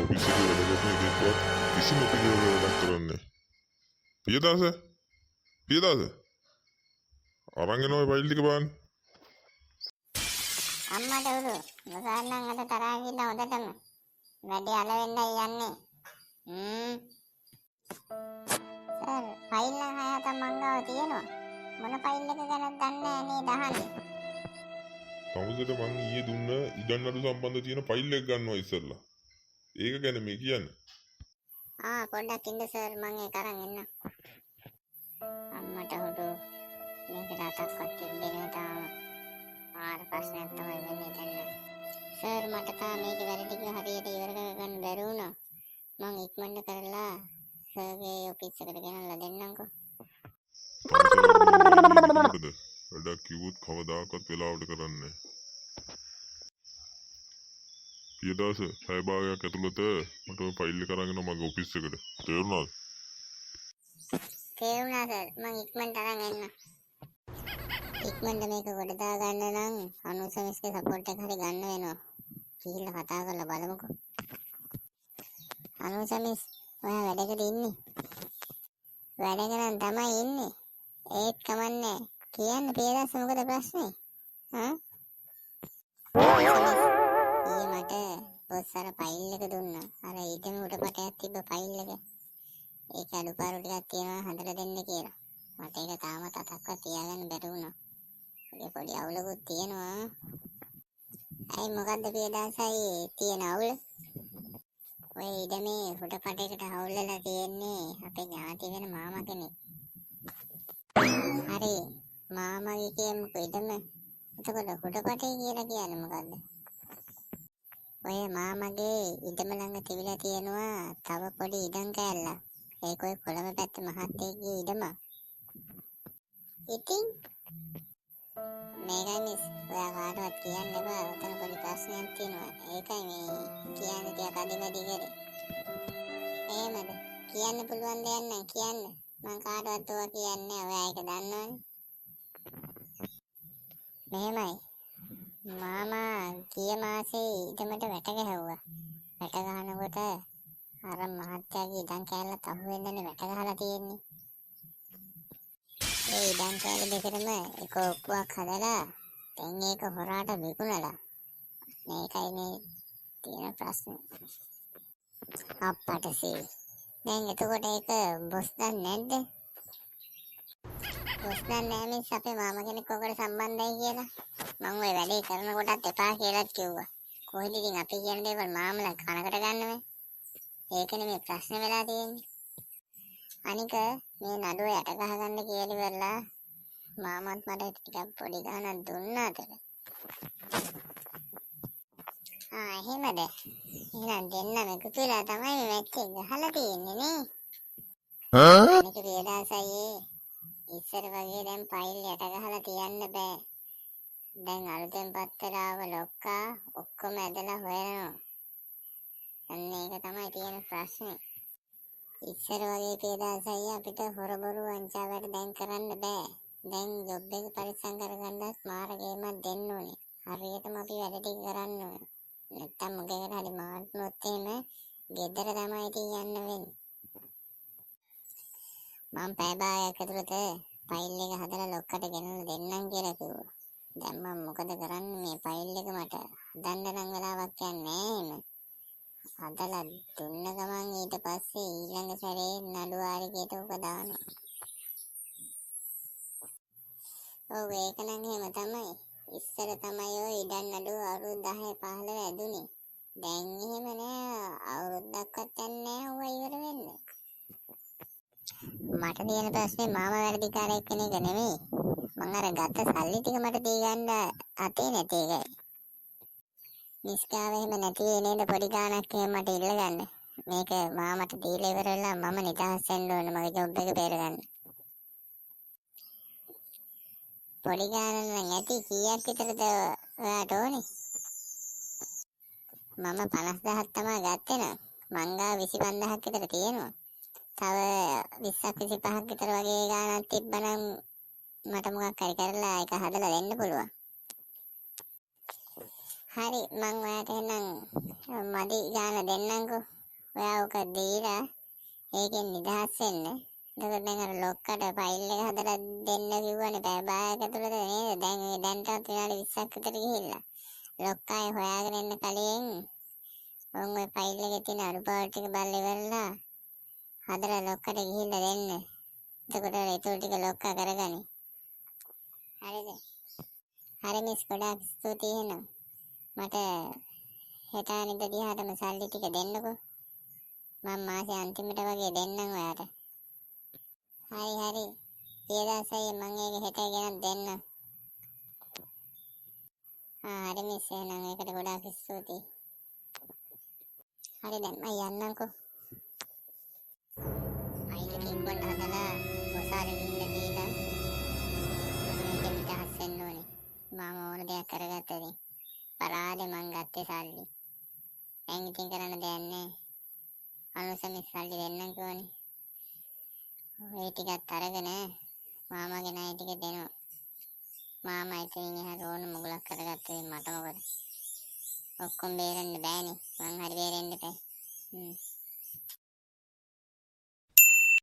Office එකේ වැඩ කරන එකෙක්වත් කිසිම පිළිවෙලක් වැඩක් කරන්නේ. පියදාස අරන් එනවා ෆයිල් ටික බලන්න. අම්මට උරු මොසාන්නම් අද තරහා ගිහින් හොඳටම වැඩි අල වෙන්නයි යන්නේ. සර් ෆයිල් නම් 6-7ක් මං ගාව තියෙනවා. මොන ෆයිල් එක ගැනද දන්නේ නැහැ නේද අහන්නේ. තමුසෙට මං ඊයේ දුන්න ඉඩම් නඩු සම්බන්ධ තියෙන ෆයිල් එක ගන්නවා ඉස්සෙල්ලා. ඒක ගැන මේ කියන්නේ. පොඩ්ඩක් ඉන්න සර් මං ඒක අරන් එන්නම්. අම්මට උරු මේක තාත්තක්වත් දෙන්නේ තාම ආර ප්‍රශ්නයක් තමයි වෙන්නේ දැන්. සර් මට තා මේක වැඩ ටික හරියට ඉවර කරගන්න බැරි වුණා. මං ඉක්මනට කරලා සර්ගේ ඔෆිස් එකට ගෙනල්ලා දෙන්නම්කෝ. වැඩක් කිව්වොත් කවදාකවත් වෙලාවට කරන්නේ. පියදාස පැය භාගයක් ඇතුළත මට ඔය ෆයිල් එක අරගෙන මගේ ඔෆිස් එකට. තේරුණාද? තේරුණා සර්. මං ඉක්මනට අරන් එන්නම්. ඉක්මනට මේක ගොඩ දා ගන්න නම් අනුසමිස්ගේ සපෝට් එක හරි ගන්න වෙනවා. ගිහිල්ලා කතා කරලා බලමුකෝ. අනුසමිස් ඔයා වැඩකට ඉන්නේ? වැඩක නම් තමයි ඉන්නේ. ඒත් කමන්නේ. කියන්න පියදාස මොකද ප්‍රශ්නේ? ඊයේ මට බොස් අර ෆයිල් එක දුන්නා. අර ඊටම උඩපටයක් තිබ්බ ෆයිල් එක. ඒක අඩුපාඩු ටිකක් තියෙනවා හදලා දෙන්න කියලා. මට ඒක තාමත් අතක්වත් තියාගන්න බැරි වුණා. ඒක පොඩි අවුලකුත් තියෙනවා. අයි මොකද්ද පියදාසයි තියෙන අවුල? ඔය ඉඩමේ උඩපටයකට අවුල් වෙලා තියෙන්නේ අපේ ඥාති වෙන මාමා කෙනෙක්. හරි මාමාගේ කියමුකෝ ඉඩම. එතකොට උඩපටේ කියලා කියන්නේ මොකද්ද? ඔය මාමගේ ඉඩම ළඟ තිබිලා තියෙනවා තව පොඩි ඉඩම් කෑල්ලක්. ඒක ඔය කොළඹ පැත්තේ මහත්තයෙක්ගේ ඉඩම. ඉතින් මේකයි මිස් ඔයා කාටවත් කියන්න එපා. උතන පොඩි ප්‍රශ්නයක් තියෙනවා. ඒකයි මේ කියන්න ටිකක් අදිමදි කරේ. එහෙමද? කියන්න පුළුවන් දෙයක් නම් කියන්න. මං කාටවත් ඔයා කියන්නේ ඔයා ඒක දන්නවනේ. මෙහෙමයි. මාමා ගිය මාසේ ඉඩමට වැට ගැහුවා. වැට ගහනකොට අර මහත්තයාගේ ඉඩම් කෑල්ලත් අහුවෙන්නනේ වැට ගහලා තියෙන්නේ. ඒ ඉඩම් කෑල්ල දෙකටම එක ඔප්පුවක් හදලා දැන් ඒක හොරාට විකුණලා. මේකයි මේ තියෙන ප්‍රශ්නේ. අප්පටසේ. දැන් එතකොට ඒක බොස් දන්නේ නැද්ද? බොස් දන්නේ නැහැ මිස් අපේ මාමා කෙනෙක් ඔකට සම්බන්ධයි කියලා. මං ওই වැඩේ කරනකොටත් එපා කියලාත් කිව්වා. කොහෙද ඉතින් අපි කියන දේවල් මාමලා කනකට ගන්නවද? ඒකනේ මේ ප්‍රශ්නේ වෙලා තියෙන්නේ. අනික මේ නඩුව යට ගහගන්න කියලා ඉවරලා මාමත් මට ටිකක් පොඩි ගානක් දුන්නාද? එහෙමද? එහෙනම් දෙන්නම එකතු වෙලා තමයි මේ මැච් එක ගහලා තියෙන්නේ නේ. අනික පියදාසයි ඉස්සර වගේ දැන් ෆයිල් යට ගහලා තියන්න බෑ. දැන් අලුතෙන් පත්තරාව ලොක්කා ඔක්කොම ඇදලා හොයනවා. අන්න ඒක තමයි තියෙන ප්‍රශ්නේ. ඉස්සර වගේ පියදාසයි අපිට හොරබොරු වංචාවට දැන් කරන්න බෑ. දැන් ජොබ් එක පරිස්සම් කරගන්න ස්මාර්ට් ගේමක් දෙන්න ඕනේ. හරියටම අපි වැඩ ටික කරන්න ඕනේ. නැත්තම් මොකේකට හරි මාර්ක්නොත් එහෙම ගෙදර තමයි තියන්න වෙන්නේ. මම පැය භාගයක් ඇතුළත ෆයිල් එක හදලා ලොක්කට ගෙනල්ලා දෙන්නම් කියලා කිව්වා. දැන් මම මොකද කරන්නේ මේ ෆයිල් එක මට හදන්න නම් වෙලාවක් යන්නේ නැහැ. හදලා දුන්න ගමන් ඊට පස්සේ ඊළඟ සැරේ නඩු ආරිකයට උක දානවා. ඔව් ඒක නම් එහෙම තමයි. ඉස්සර තමයි ඔය ඉඩම් නඩු අවුරුදු 10-15 ඇදුනේ. දැන් එහෙම නෑ අවුරුද්දක්වත් යන්නේ නෑ ඔය ඉවර වෙන්න. මට තියෙන ප්‍රශ්නේ මාමා වැඩිකාරයෙක් කෙනෙක් නෙමෙයි. මං අර ගත්ත සල්ලි ටික මට දී ගන්න අතේ නැති එකයි. නිස්කාව එහෙම නැති නේද පොඩි ගාණක් එහෙම මට ඉල්ල ගන්න. මේක මාමට දීලා ඉවරලා මම නිදහස් වෙන්න ඕන මගේ ජොබ් එක බේරගන්න. පොඩි ගාණක් නම් ඇති කීයක් විතරද ඔයාට ඕනේ? මම 50000ක් තමයි ගත්තේ නම් මං ගාව 25000ක් විතර තියෙනවා. තව 20ක් 25ක් විතර වගේ ගාණක් තිබ්බනම් මට මොකක් හරි කරලා ඒක හදලා දෙන්න පුළුවන්. හරි මං ඔයාට එහෙනම් මදි ගාණ දෙන්නම්කෝ. ඔයා ඔක දීලා ඒකෙන් නිදහස් වෙන්න. එතකොට දැන් අර ලොක්කට ෆයිල් එක හදලා දෙන්න කිව්වනේ පැය භාගයක ඇතුළත නේද? දැන් ඒ දැන්ටත් විනාඩි 20ක් විතර ගිහිල්ලා. ලොක්කාය හොයාගෙන එන්න කලින් මම ওই ෆයිල් එකේ තියෙන අඩුපාඩු ටික බලලා ඉවරලා හදලා ලොක්කට ගිහිල්ලා දෙන්න. එතකොට ඒ ටික ලොක්කා කරගනි. හරිද? හරි මිස් ගොඩාක් ස්තුතියි එහෙනම්. මට හෙට අනිද්දා දිහාටම සල්ලි ටික දෙන්නකෝ. මම මාසේ අන්තිමට වගේ දෙන්නම් ඔයාට. හරි. පියදාසයි මම ඒක හෙට ගෙනත් දෙන්නම්. හරි මිස් එහෙනම් ඒකට ගොඩාක් ස්තුතියි. හරි දැන් මම යන්නම්කෝ. අයිට කිව්වොත් හදලා ඔසාරේ ගිහින් දීලා මේක නිදහස් වෙන්න ඕනේ. මම ඕන දෙයක් කරගත්තද? පරාදේ මං ගත්තේ සල්ලි. දැන් ඉතින් කරන්න දෙයක් නැහැ. අනුසමි සල්ලි දෙන්නම් කිව්වනේ. ඔය ටිකත් අරගෙන මාමාගේ ණය ටික දෙනවා. මාමා ඉතින් එහා රෝණ මුගලක් කරගත්තේ මට මොකද? ඔක්කොම බේරන්න බෑනේ. මං හරි බේරෙන්න බෑ.